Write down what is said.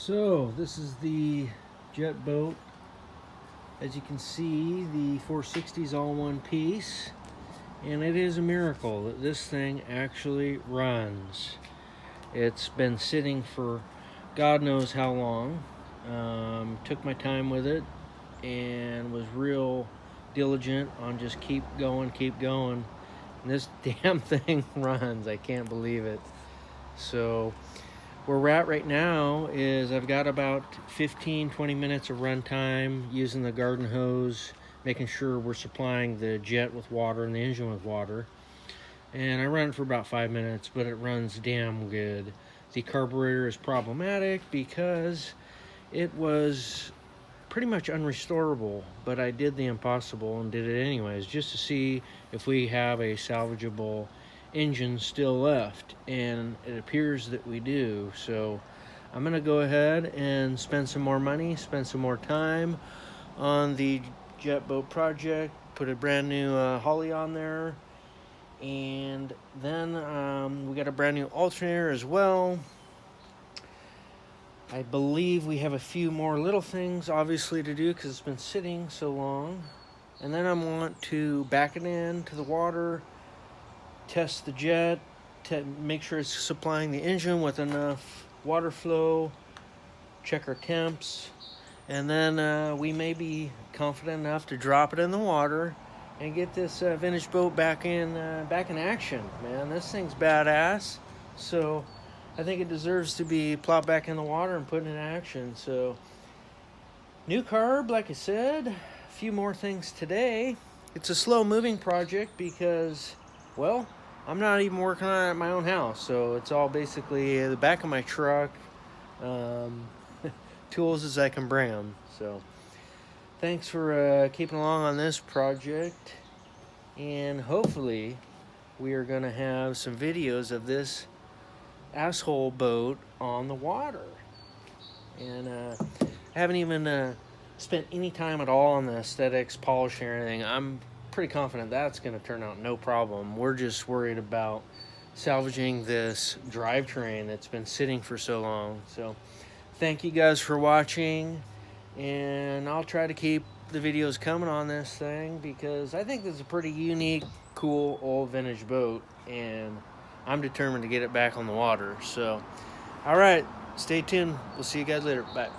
So this is the jet boat. As you can see, the 460 is all one piece, and it is a miracle that this thing actually runs. It's been sitting for God knows how long. Took my time with it and was real diligent on just keep going. And this damn thing runs. I can't believe it. So where we're at right now is I've got about 15-20 minutes of run time using the garden hose, making sure we're supplying the jet with water and the engine with water. And I run it for about 5 minutes, but it runs damn good. The carburetor is problematic because it was pretty much unrestorable, but I did the impossible and did it anyways, just to see if we have a salvageable engine still left, and it appears that we do. So I'm gonna go ahead and spend some more money, spend some more time on the jet boat project, put a brand new Holly on there, and then we got a brand new alternator as well. I believe we have a few more little things obviously to do because it's been sitting so long. And then I want to back it into the water, test the jet, to make sure it's supplying the engine with enough water flow, check our temps, and then we may be confident enough to drop it in the water and get this vintage boat back in action. Man, this thing's badass. So I think it deserves to be plopped back in the water and put in action. So new carb, like I said, a few more things today. It's a slow moving project because, well, I'm not even working on it at my own house. So it's all basically the back of my truck, tools as I can bring them. So thanks for keeping along on this project. And hopefully we are going to have some videos of this asshole boat on the water. And I haven't even spent any time at all on the aesthetics, polishing, or anything. I'm pretty confident that's going to turn out no problem. We're just worried about salvaging this drivetrain that's been sitting for so long. So thank you guys for watching, and I'll try to keep the videos coming on this thing because I think this is a pretty unique, cool, old vintage boat, and I'm determined to get it back on the water. So, all right, stay tuned. We'll see you guys later. Bye.